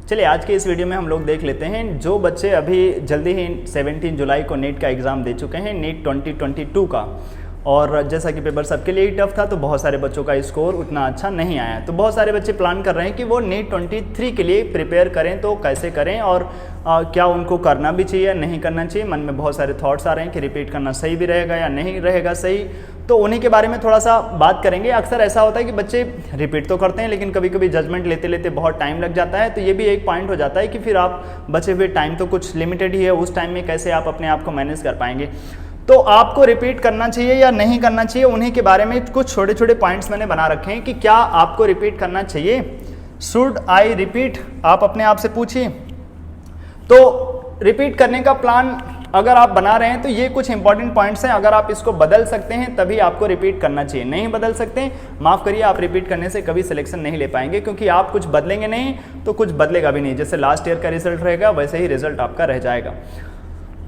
चलिए आज के इस वीडियो में हम लोग देख लेते हैं जो बच्चे अभी जल्दी ही 17 जुलाई को नीट का एग्ज़ाम दे चुके हैं, नीट 2022 का। और जैसा कि पेपर सबके लिए ही टफ था तो बहुत सारे बच्चों का स्कोर उतना अच्छा नहीं आया। तो बहुत सारे बच्चे प्लान कर रहे हैं कि वो नीट 23 के लिए प्रिपेयर करें, तो कैसे करें और क्या उनको करना भी चाहिए या नहीं करना चाहिए। मन में बहुत सारे थॉट्स आ रहे हैं कि रिपीट करना सही भी रहेगा या नहीं रहेगा सही। तो उन्हीं के बारे में थोड़ा सा बात करेंगे। अक्सर ऐसा होता है कि बच्चे रिपीट तो करते हैं लेकिन कभी कभी जजमेंट लेते लेते बहुत टाइम लग जाता है। तो ये भी एक पॉइंट हो जाता है कि फिर आप बचे हुए टाइम तो कुछ लिमिटेड ही है, उस टाइम में कैसे आप अपने आप को मैनेज कर पाएंगे। तो आपको रिपीट करना चाहिए या नहीं करना चाहिए, उन्हीं के बारे में कुछ छोटे छोटे पॉइंट्स मैंने बना रखे हैं कि क्या आपको रिपीट करना चाहिए, शुड आई रिपीट, आप अपने आप से पूछिए। तो रिपीट करने का प्लान अगर आप बना रहे हैं तो ये कुछ इंपॉर्टेंट पॉइंट्स हैं। अगर आप इसको बदल सकते हैं तभी आपको रिपीट करना चाहिए, नहीं बदल सकते माफ़ करिए, आप रिपीट करने से कभी सिलेक्शन नहीं ले पाएंगे, क्योंकि आप कुछ बदलेंगे नहीं तो कुछ बदलेगा भी नहीं। जैसे लास्ट ईयर का रिजल्ट रहेगा वैसे ही रिजल्ट आपका रह जाएगा।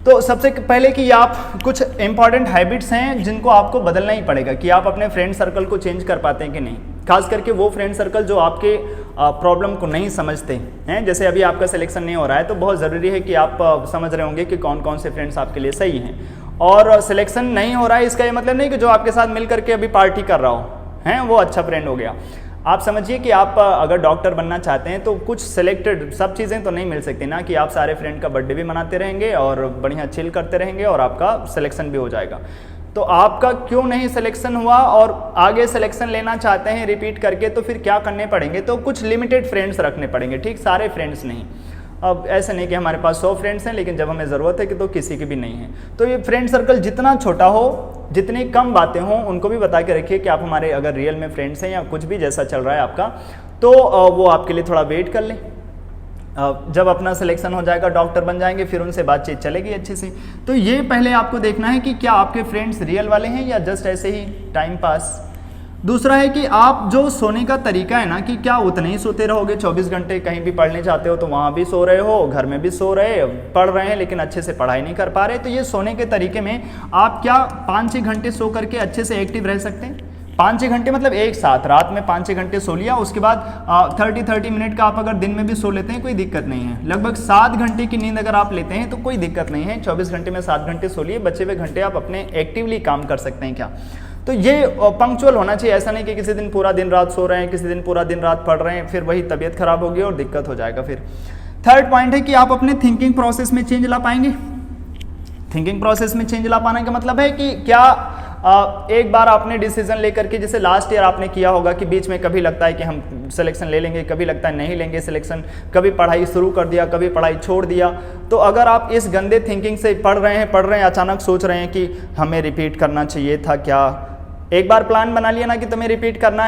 तो सबसे पहले कि आप कुछ इंपॉर्टेंट हैबिट्स हैं जिनको आपको बदलना ही पड़ेगा कि आप अपने फ्रेंड सर्कल को चेंज कर पाते हैं कि नहीं। खास करके वो फ्रेंड सर्कल जो आपके प्रॉब्लम को नहीं समझते हैं। जैसे अभी आपका सिलेक्शन नहीं हो रहा है तो बहुत ज़रूरी है कि आप समझ रहे होंगे कि कौन कौन से फ्रेंड्स आपके लिए सही हैं। और सिलेक्शन नहीं हो रहा है इसका ये मतलब नहीं कि जो आपके साथ मिल करके अभी पार्टी कर रहा हो हैं वो अच्छा फ्रेंड हो गया। आप समझिए कि आप अगर डॉक्टर बनना चाहते हैं तो कुछ सिलेक्टेड सब चीज़ें तो नहीं मिल सकती ना, कि आप सारे फ्रेंड का बर्थडे भी मनाते रहेंगे और बढ़िया चिल करते रहेंगे और आपका सिलेक्शन भी हो जाएगा। तो आपका क्यों नहीं सिलेक्शन हुआ और आगे सिलेक्शन लेना चाहते हैं रिपीट करके, तो फिर क्या करने पड़ेंगे, तो कुछ लिमिटेड फ्रेंड्स रखने पड़ेंगे, ठीक, सारे फ्रेंड्स नहीं। अब ऐसा नहीं कि हमारे पास 100 फ्रेंड्स हैं लेकिन जब हमें ज़रूरत है कि तो किसी की भी नहीं है। तो ये फ्रेंड सर्कल जितना छोटा हो, जितनी कम बातें हों, उनको भी बता के रखिए कि आप हमारे अगर रियल में फ्रेंड्स हैं या कुछ भी जैसा चल रहा है आपका, तो वो आपके लिए थोड़ा वेट कर लें। जब अपना सिलेक्शन हो जाएगा, डॉक्टर बन जाएंगे, फिर उनसे बातचीत चलेगी अच्छे से। तो ये पहले आपको देखना है कि क्या आपके फ्रेंड्स रियल वाले हैं या जस्ट ऐसे ही टाइम पास। दूसरा है कि आप जो सोने का तरीका है ना, कि क्या उतने ही सोते रहोगे 24 घंटे, कहीं भी पढ़ने जाते हो तो वहाँ भी सो रहे हो, घर में भी सो रहे, पढ़ रहे हैं लेकिन अच्छे से पढ़ाई नहीं कर पा रहे। तो ये सोने के तरीके में आप क्या 5-6 घंटे सो करके अच्छे से एक्टिव रह सकते हैं। 5-6 घंटे मतलब एक साथ रात में 5-6 घंटे सो लिया, उसके बाद 30 मिनट का आप अगर दिन में भी सो लेते हैं कोई दिक्कत नहीं है। लगभग 7 घंटे की नींद अगर आप लेते हैं तो कोई दिक्कत नहीं है। 24 घंटे में 7 घंटे सो लिए, बचे हुए घंटे आप अपने एक्टिवली काम कर सकते हैं क्या। तो ये पंक्चुअल होना चाहिए, ऐसा नहीं कि किसी दिन पूरा दिन रात सो रहे हैं, किसी दिन पूरा दिन रात पढ़ रहे हैं, फिर वही तबीयत खराब होगी और दिक्कत हो जाएगा। फिर थर्ड पॉइंट है कि आप अपने थिंकिंग प्रोसेस में चेंज ला पाएंगे। थिंकिंग प्रोसेस में चेंज ला पाने का मतलब है कि क्या एक बार आपने डिसीजन लेकर के, जैसे लास्ट ईयर आपने किया होगा कि बीच में कभी लगता है कि हम सिलेक्शन ले लेंगे, कभी लगता है नहीं लेंगे सिलेक्शन, कभी पढ़ाई शुरू कर दिया, कभी पढ़ाई छोड़ दिया। तो अगर आप इस गंदे थिंकिंग से पढ़ रहे हैं, अचानक सोच रहे हैं कि हमें रिपीट करना चाहिए था क्या, एक बार प्लान बना लिया ना कि तुम्हें रिपीट करना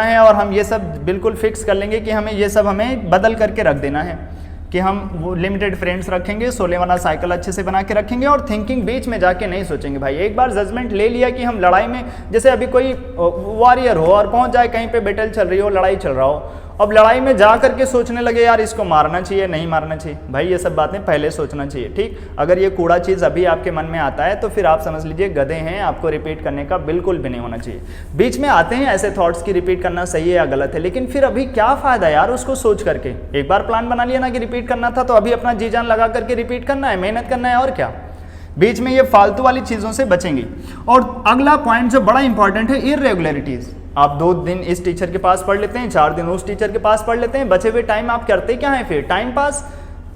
है और हम ये सब बिल्कुल फिक्स कर लेंगे कि हमें ये सब हमें बदल करके रख देना है, कि हम वो लिमिटेड फ्रेंड्स रखेंगे, सोने वाला साइकिल अच्छे से बना के रखेंगे और थिंकिंग बीच में जाके नहीं सोचेंगे। भाई एक बार जजमेंट ले लिया कि हम लड़ाई में, जैसे अभी कोई वॉरियर हो और पहुंच जाए कहीं पे बैटल चल रही हो, लड़ाई चल रहा हो, अब लड़ाई में जा करके सोचने लगे यार इसको मारना चाहिए नहीं मारना चाहिए। भाई ये सब बातें पहले सोचना चाहिए, ठीक। अगर ये कूड़ा चीज़ अभी आपके मन में आता है तो फिर आप समझ लीजिए गधे हैं, आपको रिपीट करने का बिल्कुल भी नहीं होना चाहिए। बीच में आते हैं ऐसे थॉट्स की रिपीट करना सही है या गलत है, लेकिन फिर अभी क्या फ़ायदा यार उसको सोच करके। एक बार प्लान बना लिया ना कि रिपीट करना था तो अभी अपना जी जान लगा करके रिपीट करना है, मेहनत करना है और क्या। बीच में ये फालतू वाली चीज़ों से बचेंगे। और अगला पॉइंट जो बड़ा इंपॉर्टेंट है, इररेगुलरिटीज़। आप 2 दिन इस टीचर के पास पढ़ लेते हैं, 4 दिन उस टीचर के पास पढ़ लेते हैं, बचे हुए टाइम आप करते क्या है फिर, टाइम पास।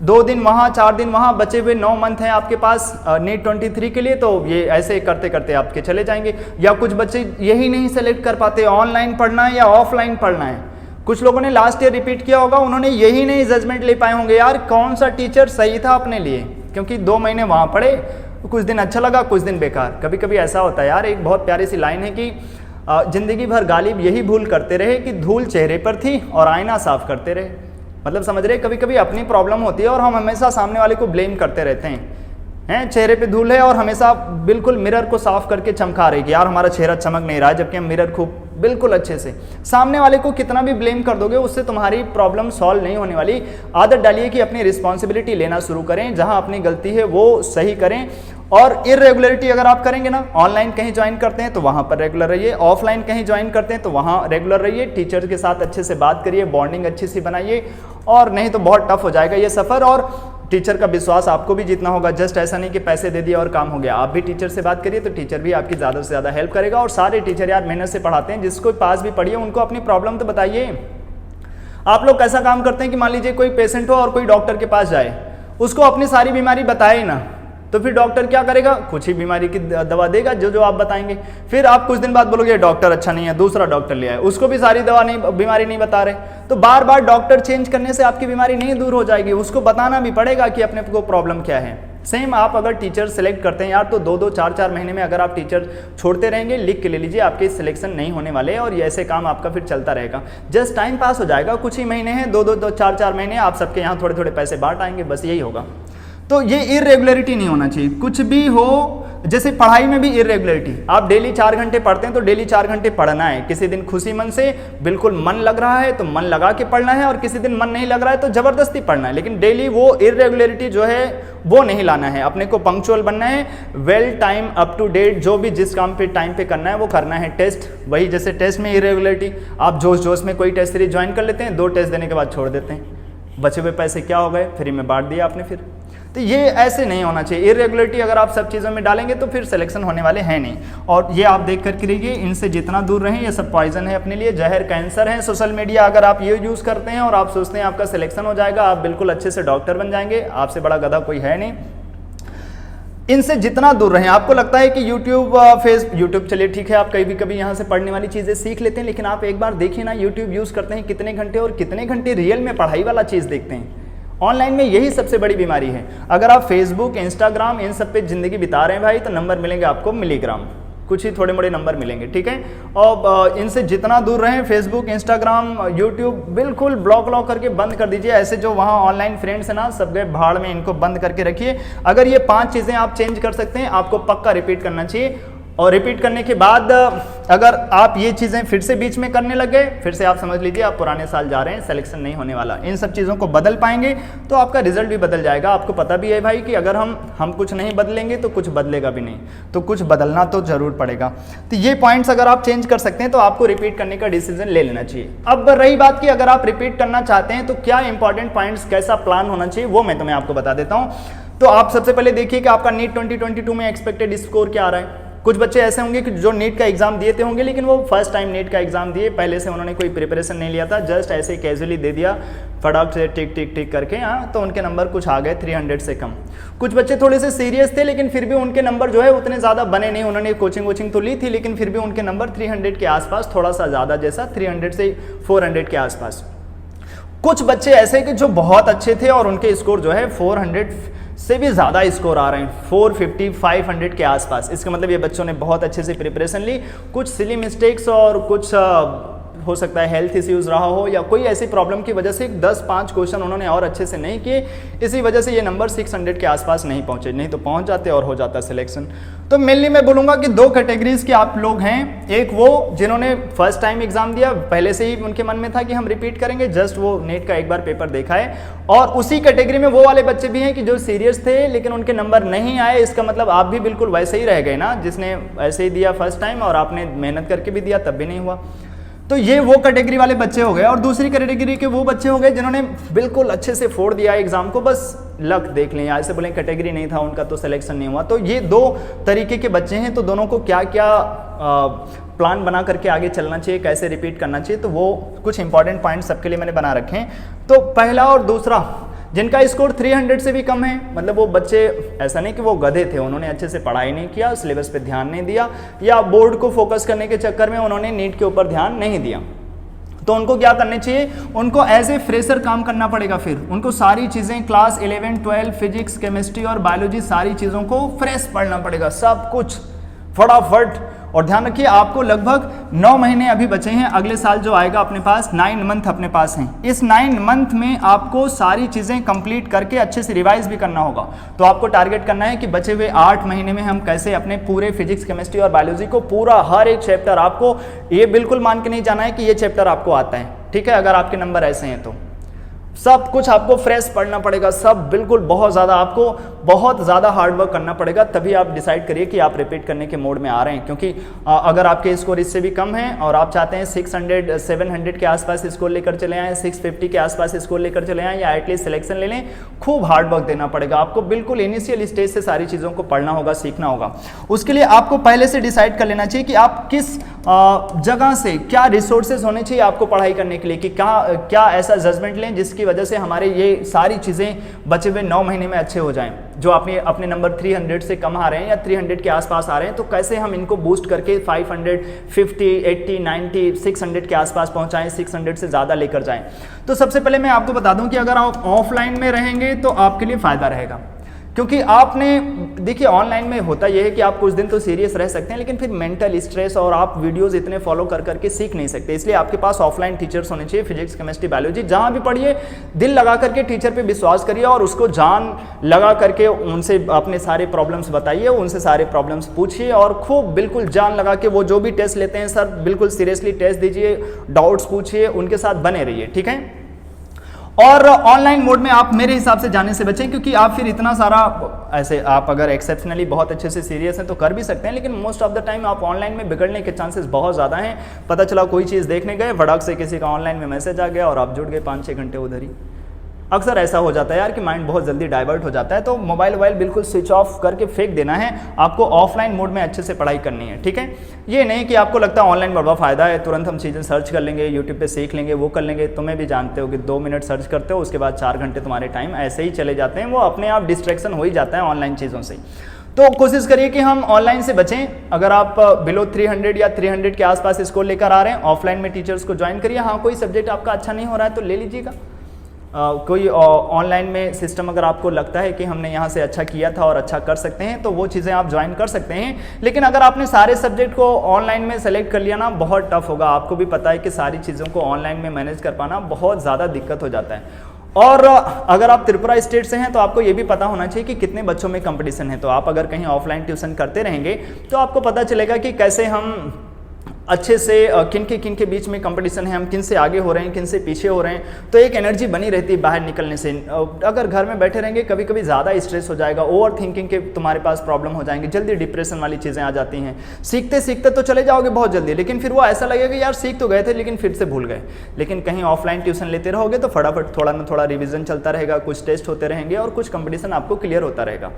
2 दिन वहाँ 4 दिन वहाँ, बचे हुए 9 मंथ हैं आपके पास नीट 23 के लिए, तो ये ऐसे करते करते आपके चले जाएंगे। या कुछ बच्चे यही नहीं सेलेक्ट कर पाते, ऑनलाइन पढ़ना है या ऑफलाइन पढ़ना है। कुछ लोगों ने लास्ट ईयर रिपीट किया होगा, उन्होंने यही नहीं जजमेंट ले पाए होंगे यार कौन सा टीचर सही था अपने लिए, क्योंकि 2 महीने वहाँ पढ़े, कुछ दिन अच्छा लगा, कुछ दिन बेकार। कभी कभी ऐसा होता है यार, एक बहुत प्यारी सी लाइन है कि जिंदगी भर गालिब यही भूल करते रहे कि धूल चेहरे पर थी और आईना साफ करते रहे। मतलब समझ रहे, कभी कभी अपनी प्रॉब्लम होती है और हम हमेशा सामने वाले को ब्लेम करते रहते हैं। चेहरे पे धूल है और हमेशा बिल्कुल मिरर को साफ करके चमका रहे कि यार हमारा चेहरा चमक नहीं रहा है, जबकि हम मिरर खूब बिल्कुल अच्छे से। सामने वाले को कितना भी ब्लेम कर दोगे उससे तुम्हारी प्रॉब्लम सॉल्व नहीं होने वाली। आदत डालिए कि अपनी रिस्पॉन्सिबिलिटी लेना शुरू करें, जहां अपनी गलती है वो सही करें और इरेगुलरिटी अगर आप करेंगे ना, ऑनलाइन कहीं ज्वाइन करते हैं तो वहाँ पर रेगुलर रहिए, ऑफलाइन कहीं ज्वाइन करते हैं तो वहाँ रेगुलर रहिए, टीचर के साथ अच्छे से बात करिए, बॉन्डिंग अच्छी सी बनाइए, और नहीं तो बहुत टफ हो जाएगा ये सफ़र। और टीचर का विश्वास आपको भी जीतना होगा, जस्ट ऐसा नहीं कि पैसे दे दिए और काम हो गया। आप भी टीचर से बात करिए तो टीचर भी आपकी ज़्यादा से ज़्यादा हेल्प करेगा। और सारे टीचर यार मेहनत से पढ़ाते हैं, जिसको पास भी पढ़िए उनको अपनी प्रॉब्लम तो बताइए। आप लोग कैसा काम करते हैं कि मान लीजिए कोई पेशेंट हो और कोई डॉक्टर के पास जाए, उसको अपनी सारी बीमारी बताए ना, तो फिर डॉक्टर क्या करेगा, कुछ ही बीमारी की दवा देगा जो आप बताएंगे। फिर आप कुछ दिन बाद बोलोगे डॉक्टर अच्छा नहीं है, दूसरा डॉक्टर ले आए, उसको भी सारी दवा नहीं, बीमारी नहीं बता रहे। तो बार बार डॉक्टर चेंज करने से आपकी बीमारी नहीं दूर हो जाएगी, उसको बताना भी पड़ेगा कि अपने को प्रॉब्लम क्या है। सेम आप अगर टीचर सेलेक्ट करते हैं यार, तो 2-2, 4-4 महीने में अगर आप टीचर छोड़ते रहेंगे, लिख के ले लीजिए, आपके सिलेक्शन नहीं होने वाले, और ये ऐसे काम आपका फिर चलता रहेगा। जस्ट टाइम पास हो जाएगा, कुछ ही महीने हैं, 2-2, 4-4 महीने आप सबके यहाँ थोड़े थोड़े पैसे बांट आएंगे, बस यही होगा। तो ये इरेगुलरिटी नहीं होना चाहिए, कुछ भी हो। जैसे पढ़ाई में भी इरेगुलरिटी, आप डेली 4 घंटे पढ़ते हैं तो डेली 4 घंटे पढ़ना है। किसी दिन खुशी मन से बिल्कुल मन लग रहा है तो मन लगा के पढ़ना है, और किसी दिन मन नहीं लग रहा है तो जबरदस्ती पढ़ना है, लेकिन डेली वो इरेगुलरिटी जो है वो नहीं लाना है। अपने को पंक्चुअल बनना है, well time up to date, जो भी जिस काम पे टाइम पे करना है वो करना है। टेस्ट वही, जैसे टेस्ट में इरेगुलरिटी, आप जोश जोश में कोई टेस्ट सीरीज ज्वाइन कर लेते हैं, 2 टेस्ट देने के बाद छोड़ देते हैं, बचे हुए पैसे क्या हो गए, फ्री में बांट दिया आपने फिर। तो ये ऐसे नहीं होना चाहिए। इरेगुलरिटी अगर आप सब चीज़ों में डालेंगे तो फिर सिलेक्शन होने वाले हैं नहीं। और ये आप देख करके रहिए, इनसे जितना दूर रहें, ये सब पॉइजन है अपने लिए, जहर कैंसर है। सोशल मीडिया अगर आप ये यूज़ करते हैं और आप सोचते हैं आपका सिलेक्शन हो जाएगा, आप बिल्कुल अच्छे से डॉक्टर बन जाएंगे, आपसे बड़ा गधा कोई है नहीं। इनसे जितना दूर रहें। आपको लगता है कि यूट्यूब चलिए ठीक है, आप कभी कभी यहाँ से पढ़ने वाली चीज़ें सीख लेते हैं, लेकिन आप एक बार देखिए ना, यूट्यूब यूज़ करते हैं कितने घंटे, और कितने घंटे रियल में पढ़ाई वाला चीज़ देखते हैं। ऑनलाइन में यही सबसे बड़ी बीमारी है। अगर आप फेसबुक, इंस्टाग्राम इन सब पे ज़िंदगी बिता रहे हैं भाई, तो नंबर मिलेंगे आपको मिलीग्राम, कुछ ही थोड़े मोड़े नंबर मिलेंगे, ठीक है। और इनसे जितना दूर रहें, फेसबुक, इंस्टाग्राम, यूट्यूब बिल्कुल ब्लॉक करके बंद कर दीजिए। ऐसे जो वहाँ ऑनलाइन फ्रेंड्स हैं ना, सब गए भाड़ में, इनको बंद करके रखिए। अगर ये 5 चीज़ें आप चेंज कर सकते हैं, आपको पक्का रिपीट करना चाहिए। और रिपीट करने के बाद अगर आप ये चीज़ें फिर से बीच में करने लग गए, फिर से आप समझ लीजिए आप पुराने साल जा रहे हैं, सिलेक्शन नहीं होने वाला। इन सब चीज़ों को बदल पाएंगे तो आपका रिजल्ट भी बदल जाएगा। आपको पता भी है भाई कि अगर हम कुछ नहीं बदलेंगे तो कुछ बदलेगा भी नहीं, तो कुछ बदलना तो जरूर पड़ेगा। तो ये पॉइंट्स अगर आप चेंज कर सकते हैं तो आपको रिपीट करने का डिसीजन ले लेना चाहिए। अब रही बात कि अगर आप रिपीट करना चाहते हैं तो क्या इंपॉर्टेंट पॉइंट्स, कैसा प्लान होना चाहिए, वो मैं तुम्हें आपको बता देता हूँ। तो आप सबसे पहले देखिए कि आपका नीट 2022 में एक्सपेक्टेड स्कोर क्या आ रहा है। कुछ बच्चे ऐसे होंगे कि जो नीट का एग्जाम दिए थे होंगे, लेकिन वो फर्स्ट टाइम नीट का एग्जाम दिए, पहले से उन्होंने कोई प्रिपरेशन नहीं लिया था, जस्ट ऐसे कैजुअली दे दिया फटाक से टिक टिक टिक करके, हाँ, तो उनके नंबर कुछ आ गए 300 से कम। कुछ बच्चे थोड़े से सीरियस थे, लेकिन फिर भी उनके नंबर जो है उतने ज़्यादा बने नहीं, उन्होंने कोचिंग तो ली थी, लेकिन फिर भी उनके नंबर 300 के आसपास, थोड़ा सा ज़्यादा, जैसा 300 से 400 के आसपास। कुछ बच्चे ऐसे कि जो बहुत अच्छे थे और उनके स्कोर जो है 400 से भी ज़्यादा स्कोर आ रहे हैं, 450, 500 के आसपास। इसका मतलब ये बच्चों ने बहुत अच्छे से प्रिपरेशन ली। कुछ सिली मिस्टेक्स और कुछ हो सकता है हेल्थ इश्यूज़ रहा हो, या कोई ऐसी प्रॉब्लम की वजह से 10-5 क्वेश्चन उन्होंने और अच्छे से नहीं किए, इसी वजह से ये नंबर 600 के आसपास नहीं पहुँचे, नहीं तो पहुँच जाते और हो जाता सिलेक्शन। तो मेनली मैं बोलूँगा कि 2 कैटेगरीज के आप लोग हैं। एक वो जिन्होंने फर्स्ट टाइम एग्जाम दिया, पहले से ही उनके मन में था कि हम रिपीट करेंगे, जस्ट वो नेट का एक बार पेपर देखा है। और उसी कैटेगरी में वो वाले बच्चे भी हैं कि जो सीरियस थे लेकिन उनके नंबर नहीं आए। इसका मतलब आप भी बिल्कुल वैसे ही रह गए ना, जिसने ऐसे ही दिया फर्स्ट टाइम और आपने मेहनत करके भी दिया तब भी नहीं हुआ। तो ये वो कैटेगरी वाले बच्चे हो गए। और दूसरी कैटेगरी के वो बच्चे हो गए जिन्होंने बिल्कुल अच्छे से फोड़ दिया एग्जाम को, बस लक देख लें, ऐसे बोलें कैटेगरी नहीं था उनका तो सिलेक्शन नहीं हुआ। तो ये 2 तरीके के बच्चे हैं। तो दोनों को क्या क्या प्लान बना करके आगे चलना चाहिए, कैसे रिपीट करना चाहिए, तो वो कुछ इंपॉर्टेंट पॉइंट सबके लिए मैंने बना रखे हैं। तो पहला और दूसरा, जिनका स्कोर 300 से भी कम है, मतलब वो बच्चे ऐसा नहीं कि वो गधे थे, उन्होंने अच्छे से पढ़ाई नहीं किया, सिलेबस पे ध्यान नहीं दिया, या बोर्ड को फोकस करने के चक्कर में उन्होंने नीट के ऊपर ध्यान नहीं दिया, तो उनको क्या करना चाहिए, उनको एज ए फ्रेशर काम करना पड़ेगा। फिर उनको सारी चीज़ें क्लास 11, 12 फिजिक्स, केमिस्ट्री और बायोलॉजी सारी चीज़ों को फ्रेश पढ़ना पड़ेगा, सब कुछ फटाफट। और ध्यान रखिए आपको लगभग 9 महीने अभी बचे हैं, अगले साल जो आएगा अपने पास 9 मंथ अपने पास हैं। इस 9 मंथ में आपको सारी चीज़ें कंप्लीट करके अच्छे से रिवाइज भी करना होगा। तो आपको टारगेट करना है कि बचे हुए 8 महीने में हम कैसे अपने पूरे फिजिक्स, केमिस्ट्री और बायोलॉजी को पूरा हर एक चैप्टर, आपको ये बिल्कुल मान के नहीं जाना है कि ये चैप्टर आपको आता है, ठीक है। अगर आपके नंबर ऐसे हैं तो सब कुछ आपको फ्रेश पढ़ना पड़ेगा, सब बिल्कुल बहुत ज़्यादा आपको बहुत ज़्यादा हार्ड वर्क करना पड़ेगा, तभी आप डिसाइड करिए कि आप रिपीट करने के मोड में आ रहे हैं। क्योंकि अगर आपके स्कोर इससे भी कम है और आप चाहते हैं 600 700 के आसपास स्कोर लेकर चले आएँ, 650 के आसपास स्कोर लेकर चले आएँ, या एटलीस्ट सिलेक्शन ले लें, खूब हार्ड वर्क देना पड़ेगा आपको। बिल्कुल इनिशियल स्टेज से सारी चीज़ों को पढ़ना होगा, सीखना होगा। उसके लिए आपको पहले से डिसाइड कर लेना चाहिए कि आप किस जगह से, क्या रिसोर्सेज होने चाहिए आपको पढ़ाई करने के लिए, कि क्या ऐसा जजमेंट लें जिसकी वजह से हमारे ये सारी चीज़ें बचे हुए 9 महीने में अच्छे हो जाएं। जो अपने नंबर 300 से कम आ रहे हैं या 300 के आसपास आ रहे हैं, तो कैसे हम इनको बूस्ट करके 500, 50, 80, 90, 600 के आसपास पहुंचाएं, 600 से ज़्यादा लेकर जाएं। तो सबसे पहले मैं आपको बता दूं कि अगर आप ऑफलाइन में रहेंगे तो आपके लिए फ़ायदा रहेगा, क्योंकि आपने देखिए ऑनलाइन में होता यह है कि आप कुछ दिन तो सीरियस रह सकते हैं, लेकिन फिर मेंटल स्ट्रेस और आप वीडियोस इतने फॉलो कर करके सीख नहीं सकते। इसलिए आपके पास ऑफलाइन टीचर्स होने चाहिए, फिजिक्स, केमिस्ट्री, बायोलॉजी, जहां भी पढ़िए दिल लगा करके टीचर पे विश्वास करिए और उसको जान लगा करके उनसे अपने सारे प्रॉब्लम्स बताइए, उनसे सारे प्रॉब्लम्स पूछिए और खूब बिल्कुल जान लगा के वो जो भी टेस्ट लेते हैं सर बिल्कुल सीरियसली टेस्ट दीजिए, डाउट्स पूछिए, उनके साथ बने रहिए, ठीक है। और ऑनलाइन मोड में आप मेरे हिसाब से जाने से बचें, क्योंकि आप फिर इतना सारा ऐसे आप अगर एक्सेप्शनली बहुत अच्छे से सीरियस हैं तो कर भी सकते हैं, लेकिन मोस्ट ऑफ द टाइम आप ऑनलाइन में बिगड़ने के चांसेस बहुत ज़्यादा हैं। पता चला कोई चीज़ देखने गए, फटाक से किसी का ऑनलाइन में मैसेज आ गया और आप जुड़ गए 5-6 घंटे उधर ही। अक्सर ऐसा हो जाता है यार कि माइंड बहुत जल्दी डाइवर्ट हो जाता है, तो मोबाइल बिल्कुल स्विच ऑफ करके फेंक देना है। आपको ऑफलाइन मोड में अच्छे से पढ़ाई करनी है, ठीक है। ये नहीं कि आपको लगता है ऑनलाइन बड़ा फ़ायदा है, तुरंत हम चीज़ें सर्च कर लेंगे, यूट्यूब पे सीख लेंगे, वो कर लेंगे। तुम्हें भी जानते हो कि 2 मिनट सर्च करते हो, उसके बाद 4 घंटे तुम्हारे टाइम ऐसे ही चले जाते हैं, वो अपने आप डिस्ट्रैक्शन हो ही जाता है ऑनलाइन चीज़ों से। तो कोशिश करिए कि हम ऑनलाइन से बचें। अगर आप बिलो 300 या 300 के आसपास स्कोर लेकर आ रहे हैं, ऑफलाइन में टीचर्स को ज्वाइन करिए। हाँ, कोई सब्जेक्ट आपका अच्छा नहीं हो रहा है तो ले लीजिएगा। कोई ऑनलाइन में सिस्टम अगर आपको लगता है कि हमने यहाँ से अच्छा किया था और अच्छा कर सकते हैं, तो वो चीज़ें आप ज्वाइन कर सकते हैं। लेकिन अगर आपने सारे सब्जेक्ट को ऑनलाइन में सेलेक्ट कर लिया ना, बहुत टफ होगा। आपको भी पता है कि सारी चीज़ों को ऑनलाइन में मैनेज कर पाना बहुत ज़्यादा दिक्कत हो जाता है। और अगर आप त्रिपुरा स्टेट से हैं तो आपको ये भी पता होना चाहिए कि कितने बच्चों में कंपटीशन है। तो आप अगर कहीं ऑफलाइन ट्यूशन करते रहेंगे तो आपको पता चलेगा कि कैसे हम अच्छे से किन के बीच में कंपटीशन है, हम किन से आगे हो रहे हैं, किन से पीछे हो रहे हैं। तो एक एनर्जी बनी रहती है बाहर निकलने से। अगर घर में बैठे रहेंगे कभी कभी ज़्यादा स्ट्रेस हो जाएगा, ओवर थिंकिंग के तुम्हारे पास प्रॉब्लम हो जाएंगे, जल्दी डिप्रेशन वाली चीज़ें आ जाती हैं। सीखते सीखते तो चले जाओगे बहुत जल्दी, लेकिन फिर वो ऐसा लगेगा यार सीख तो गए थे लेकिन फिर से भूल गए। लेकिन कहीं ऑफलाइन ट्यूशन लेते रहोगे तो फटाफट थोड़ा ना थोड़ा रिविजन चलता रहेगा, कुछ टेस्ट होते रहेंगे और कुछ कंपटीशन आपको क्लियर होता रहेगा।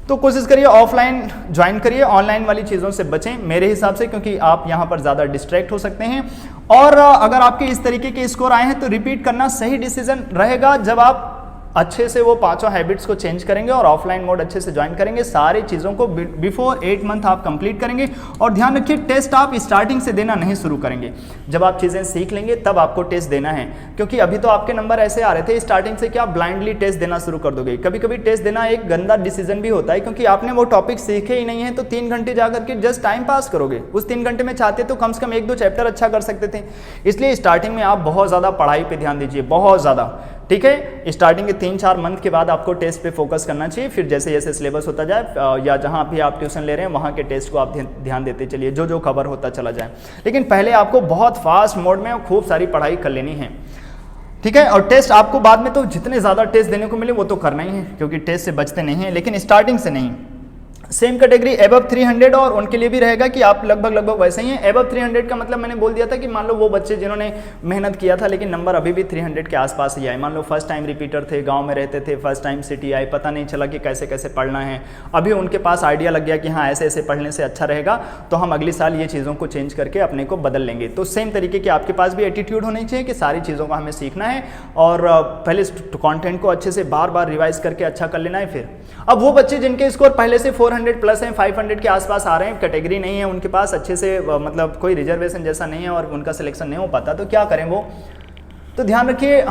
तो कोशिश करिए ऑफलाइन ज्वाइन करिए, ऑनलाइन वाली चीज़ों से बचें मेरे हिसाब से, क्योंकि आप यहाँ पर ज़्यादा डिस्ट्रैक्ट हो सकते हैं। और अगर आपके इस तरीके के स्कोर आए हैं तो रिपीट करना सही डिसीजन रहेगा जब आप अच्छे से वो 5 हैबिट्स को चेंज करेंगे और ऑफलाइन मोड अच्छे से ज्वाइन करेंगे। सारी चीज़ों को बिफोर 8 मंथ आप कंप्लीट करेंगे। और ध्यान रखिए टेस्ट आप स्टार्टिंग से देना नहीं शुरू करेंगे। जब आप चीज़ें सीख लेंगे तब आपको टेस्ट देना है, क्योंकि अभी तो आपके नंबर ऐसे आ रहे थे स्टार्टिंग से कि आप ब्लाइंडली टेस्ट देना शुरू कर दोगे। कभी कभी टेस्ट देना एक गंदा डिसीजन भी होता है, क्योंकि आपने वो टॉपिक सीखे ही नहीं है तो 3 घंटे जाकर के जस्ट टाइम पास करोगे। उस 3 घंटे में चाहते तो कम से कम 1-2 चैप्टर अच्छा कर सकते थे। इसलिए स्टार्टिंग में आप बहुत ज़्यादा पढ़ाई पर ध्यान दीजिए, बहुत ज़्यादा, ठीक है। स्टार्टिंग के 3-4 मंथ के बाद आपको टेस्ट पे फोकस करना चाहिए। फिर जैसे जैसे सिलेबस होता जाए या जहाँ भी आप ट्यूशन ले रहे हैं वहाँ के टेस्ट को आप ध्यान देते चलिए, जो जो खबर होता चला जाए। लेकिन पहले आपको बहुत फास्ट मोड में खूब सारी पढ़ाई कर लेनी है, ठीक है। और टेस्ट आपको बाद में तो जितने ज़्यादा टेस्ट देने को मिले वो तो करना ही है, क्योंकि टेस्ट से बचते नहीं हैं, लेकिन स्टार्टिंग से नहीं। सेम कैटेगरी एबव 300 और उनके लिए भी रहेगा कि आप लगभग वैसे ही हैं। एबव 300 का मतलब मैंने बोल दिया था कि मान लो वो बच्चे जिन्होंने मेहनत किया था लेकिन नंबर अभी भी 300 के आसपास ही आए। मान लो फर्स्ट टाइम रिपीटर थे, गांव में रहते थे, फर्स्ट टाइम सिटी आए, पता नहीं चला कि कैसे कैसे पढ़ना है। अभी उनके पास आइडिया लग गया कि हाँ ऐसे ऐसे पढ़ने से अच्छा रहेगा, तो हम अगले साल ये चीज़ों को चेंज करके अपने को बदल लेंगे। तो सेम तरीके की आपके पास भी एटीट्यूड होनी चाहिए कि सारी चीज़ों को हमें सीखना है और पहले कॉन्टेंट को अच्छे से बार बार रिवाइज करके अच्छा कर लेना है। फिर अब वो बच्चे जिनके स्कोर पहले से 400 प्लस हैं, 500 के आसपास आ रहे हैं, कैटेगरी नहीं है उनके पास अच्छे से, मतलब कोई रिजर्वेशन जैसा नहीं है और उनका सिलेक्शन नहीं हो पाता, तो क्या करें वो। तो ध्यान रखिए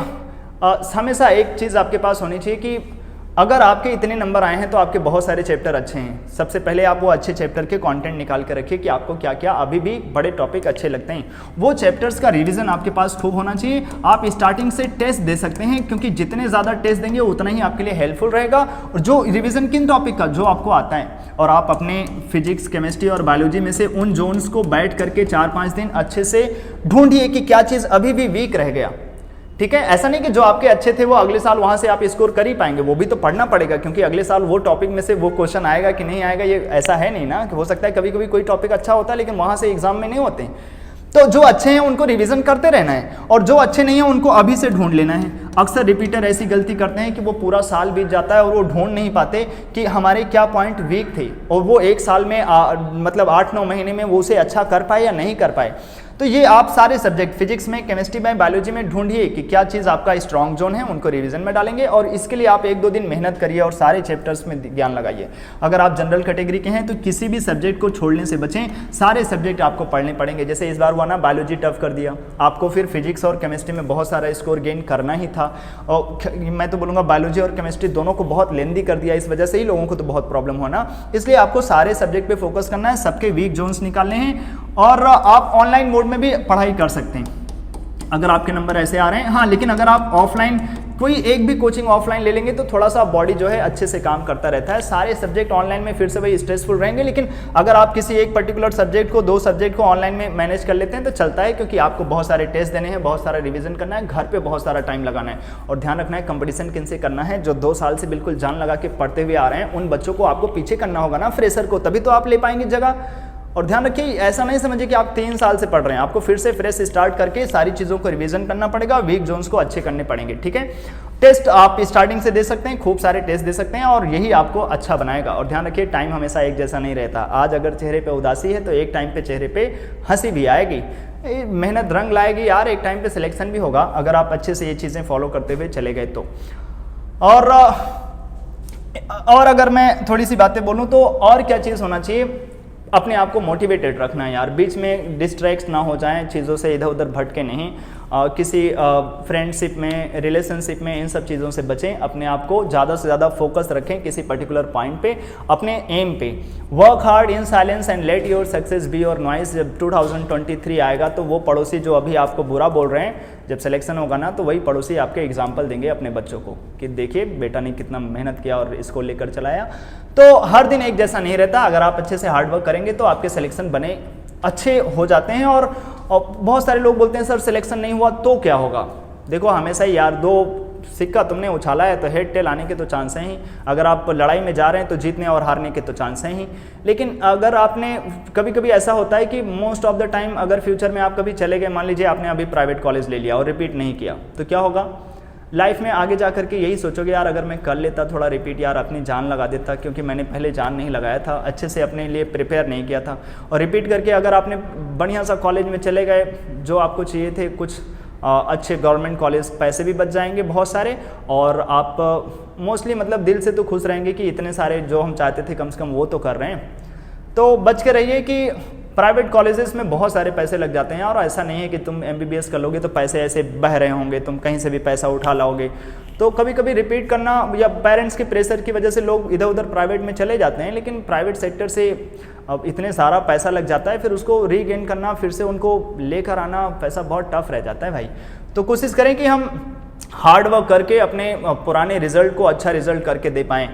हमेशा एक चीज़ आपके पास होनी चाहिए कि अगर आपके इतने नंबर आए हैं तो आपके बहुत सारे चैप्टर अच्छे हैं। सबसे पहले आप वो अच्छे चैप्टर के कंटेंट निकाल कर रखिए कि आपको क्या क्या अभी भी बड़े टॉपिक अच्छे लगते हैं। वो चैप्टर्स का रिवीजन आपके पास खूब होना चाहिए। आप स्टार्टिंग से टेस्ट दे सकते हैं, क्योंकि जितने ज़्यादा टेस्ट देंगे उतना ही आपके लिए हेल्पफुल रहेगा। और जो रिवीजन किन टॉपिक का जो आपको आता है, और आप अपने फिजिक्स, केमिस्ट्री और बायोलॉजी में से उन जोन्स को बैठ करके 4-5 दिन अच्छे से ढूंढिए कि क्या चीज़ अभी भी वीक रह गया, ठीक है। ऐसा नहीं कि जो आपके अच्छे थे वो अगले साल वहां से आप स्कोर कर ही पाएंगे, वो भी तो पढ़ना पड़ेगा, क्योंकि अगले साल वो टॉपिक में से वो क्वेश्चन आएगा कि नहीं आएगा, ये ऐसा है नहीं ना कि हो सकता है कभी कभी कोई टॉपिक अच्छा होता है लेकिन वहां से एग्जाम में नहीं होते। तो जो अच्छे हैं उनको रिवीजन करते रहना है, और जो अच्छे नहीं हैं उनको अभी से ढूंढ लेना है। अक्सर रिपीटर ऐसी गलती करते हैं कि वो पूरा साल बीत जाता है और वो ढूंढ नहीं पाते कि हमारे क्या पॉइंट वीक थे, और वो एक साल में मतलब 8-9 महीने में वो उसे अच्छा कर पाए या नहीं कर पाए। तो ये आप सारे सब्जेक्ट फिजिक्स में, केमिस्ट्री में, बायोलॉजी में ढूंढिए कि क्या चीज़ आपका स्ट्रॉन्ग जोन है, उनको रिवीजन में डालेंगे, और इसके लिए आप 1-2 दिन मेहनत करिए और सारे चैप्टर्स में ज्ञान लगाइए। अगर आप जनरल कैटेगरी के हैं तो किसी भी सब्जेक्ट को छोड़ने से बचें, सारे सब्जेक्ट आपको पढ़ने पड़ेंगे। जैसे इस बार हुआ ना, बायोलॉजी टफ कर दिया आपको, फिर फिजिक्स और केमिस्ट्री में बहुत सारा स्कोर गेन करना ही था, और मैं तो बोलूँगा बायोलॉजी और केमिस्ट्री दोनों को बहुत लेंदी कर दिया, इस वजह से ही लोगों को तो बहुत प्रॉब्लम होना। इसलिए आपको सारे सब्जेक्ट पे फोकस करना है, सबके वीक जोन्स निकालने हैं, और आप ऑनलाइन मोड में भी पढ़ाई कर सकते हैं अगर आपके नंबर ऐसे आ रहे हैं। हाँ, लेकिन अगर आप ऑफलाइन कोई एक भी कोचिंग ऑफलाइन ले लेंगे तो थोड़ा सा बॉडी जो है अच्छे से काम करता रहता है। सारे सब्जेक्ट ऑनलाइन में फिर से वही स्ट्रेसफुल रहेंगे, लेकिन अगर आप किसी एक पर्टिकुलर सब्जेक्ट को, 2 सब्जेक्ट को ऑनलाइन में मैनेज कर लेते हैं तो चलता है, क्योंकि आपको बहुत सारे टेस्ट देने हैं, बहुत सारा रिवीजन करना है, घर पे बहुत सारा टाइम लगाना है, और ध्यान रखना है कंपटीशन किनसे करना है। जो 2 साल से बिल्कुल जान लगा के पढ़ते हुए आ रहे हैं उन बच्चों को आपको पीछे करना होगा ना, फ्रेशर को, तभी तो आप ले पाएंगे जगह। और ध्यान रखिए, ऐसा नहीं समझिए कि आप 3 साल से पढ़ रहे हैं, आपको फिर से फ्रेश स्टार्ट करके सारी चीज़ों को रिवीजन करना पड़ेगा, वीक जोन्स को अच्छे करने पड़ेंगे। ठीक है, टेस्ट आप स्टार्टिंग से दे सकते हैं, खूब सारे टेस्ट दे सकते हैं, और यही आपको अच्छा बनाएगा। और ध्यान रखिए, टाइम हमेशा एक जैसा नहीं रहता। आज अगर चेहरे पे उदासी है तो एक टाइम पे चेहरे पे हंसी भी आएगी, मेहनत रंग लाएगी यार, एक टाइम पे सिलेक्शन भी होगा अगर आप अच्छे से ये चीज़ें फॉलो करते हुए चले गए तो। और अगर मैं थोड़ी सी बातें बोलूँ तो और क्या चीज़ होना चाहिए, अपने आप को मोटिवेटेड रखना है यार, बीच में डिस्ट्रैक्ट ना हो जाएं, चीज़ों से इधर उधर भटके नहीं, किसी फ्रेंडशिप में, रिलेशनशिप में, इन सब चीज़ों से बचें। अपने आप को ज़्यादा से ज़्यादा फोकस रखें किसी पर्टिकुलर पॉइंट पे, अपने एम पे। Work hard in silence and let your success be your noise. जब 2023 आएगा तो वो पड़ोसी जो अभी आपको बुरा बोल रहे हैं, जब सिलेक्शन होगा ना तो वही पड़ोसी आपके एग्जाम्पल देंगे अपने बच्चों को कि देखिए बेटा ने कितना मेहनत किया और इसको लेकर चलाया। तो हर दिन एक जैसा नहीं रहता, अगर आप अच्छे से हार्डवर्क करेंगे तो आपके सिलेक्शन बने अच्छे हो जाते हैं। और बहुत सारे लोग बोलते हैं सर सिलेक्शन नहीं हुआ तो क्या होगा। देखो हमेशा ही यार, 2 सिक्का तुमने उछाला है तो हेड टेल आने के तो चांस हैं ही। अगर आप लड़ाई में जा रहे हैं तो जीतने और हारने के तो चांस हैं ही। लेकिन अगर आपने कभी कभी ऐसा होता है कि मोस्ट ऑफ द टाइम अगर फ्यूचर में आप कभी चले गए, मान लीजिए आपने अभी प्राइवेट कॉलेज ले लिया और रिपीट नहीं किया, तो क्या होगा लाइफ में आगे जा करके यही सोचोगे यार अगर मैं कर लेता थोड़ा रिपीट, यार अपनी जान लगा देता, क्योंकि मैंने पहले जान नहीं लगाया था, अच्छे से अपने लिए प्रिपेयर नहीं किया था। और रिपीट करके अगर आपने बढ़िया सा कॉलेज में चले गए, जो आपको चाहिए थे, कुछ अच्छे गवर्नमेंट कॉलेज, पैसे भी बच जाएंगे बहुत सारे, और आप मोस्टली मतलब दिल से तो खुश रहेंगे कि इतने सारे जो हम चाहते थे कम से कम वो तो कर रहे हैं। तो बच के रहिए कि प्राइवेट कॉलेजेस में बहुत सारे पैसे लग जाते हैं, और ऐसा नहीं है कि तुम MBBS कर लोगे तो पैसे ऐसे बह रहे होंगे, तुम कहीं से भी पैसा उठा लाओगे। तो कभी कभी रिपीट करना, या पेरेंट्स के प्रेशर की वजह से लोग इधर उधर प्राइवेट में चले जाते हैं, लेकिन प्राइवेट सेक्टर से अब इतने सारा पैसा लग जाता है, फिर उसको रीगेन करना, फिर से उनको लेकर आना, पैसा बहुत टफ रह जाता है भाई। तो कोशिश करें कि हम हार्ड वर्क करके अपने पुराने रिजल्ट को अच्छा रिजल्ट करके दे पाएँ।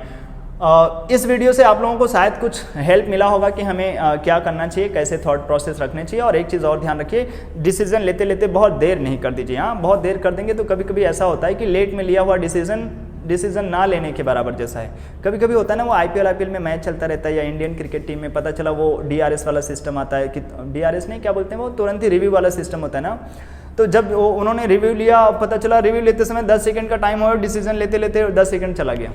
इस वीडियो से आप लोगों को शायद कुछ हेल्प मिला होगा कि हमें क्या करना चाहिए, कैसे थॉट प्रोसेस रखने चाहिए। और एक चीज़ और ध्यान रखिए, डिसीजन लेते लेते बहुत देर नहीं कर दीजिए। हाँ, बहुत देर कर देंगे तो कभी कभी ऐसा होता है कि लेट में लिया हुआ डिसीजन ना लेने के बराबर जैसा है। कभी कभी होता है ना, वो IPL में मैच चलता रहता है, या इंडियन क्रिकेट टीम में पता चला वो DRS वाला सिस्टम आता है, कि DRS नहीं क्या बोलते हैं वो, तुरंत ही रिव्यू वाला सिस्टम होता है ना। तो जब उन्होंने रिव्यू लिया, पता चला रिव्यू लेते समय 10 सेकंड का टाइम हो, डिसीजन लेते लेते 10 सेकंड चला गया,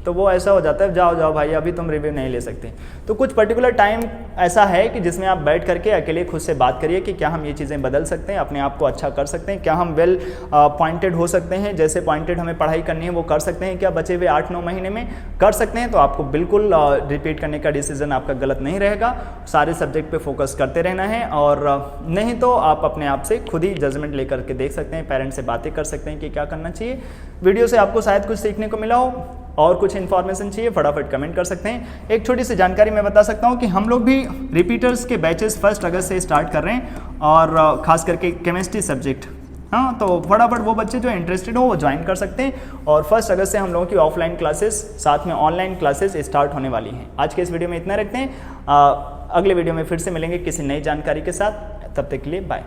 तो वो ऐसा हो जाता है, जाओ भाई अभी तुम रिव्यू नहीं ले सकते। तो कुछ पर्टिकुलर टाइम ऐसा है कि जिसमें आप बैठ करके अकेले खुद से बात करिए कि क्या हम ये चीज़ें बदल सकते हैं, अपने आप को अच्छा कर सकते हैं, क्या हम वेल पॉइंटेड हो सकते हैं, जैसे पॉइंटेड हमें पढ़ाई करनी है वो कर सकते हैं, क्या बचे हुए 8-9 महीने में कर सकते हैं। तो आपको बिल्कुल रिपीट करने का डिसीजन आपका गलत नहीं रहेगा, सारे सब्जेक्ट पे फोकस करते रहना है। और नहीं तो आप अपने आप से खुद ही जजमेंट लेकर के देख सकते हैं, पेरेंट्स से बातें कर सकते हैं कि क्या करना चाहिए। वीडियो से आपको शायद कुछ सीखने को मिला हो, और कुछ इन्फॉर्मेशन चाहिए फटाफट कमेंट कर सकते हैं। एक छोटी सी जानकारी मैं बता सकता हूं कि हम लोग भी रिपीटर्स के बैचेस 1 अगस्त से स्टार्ट कर रहे हैं, और खास करके केमिस्ट्री सब्जेक्ट। हाँ, तो फटाफट वो बच्चे जो इंटरेस्टेड हो वो ज्वाइन कर सकते हैं। और 1 अगस्त से हम लोगों की ऑफलाइन क्लासेस साथ में ऑनलाइन क्लासेस स्टार्ट होने वाली हैं। आज के इस वीडियो में इतना रखते हैं, अगले वीडियो में फिर से मिलेंगे किसी नई जानकारी के साथ। तब तक के लिए बाय।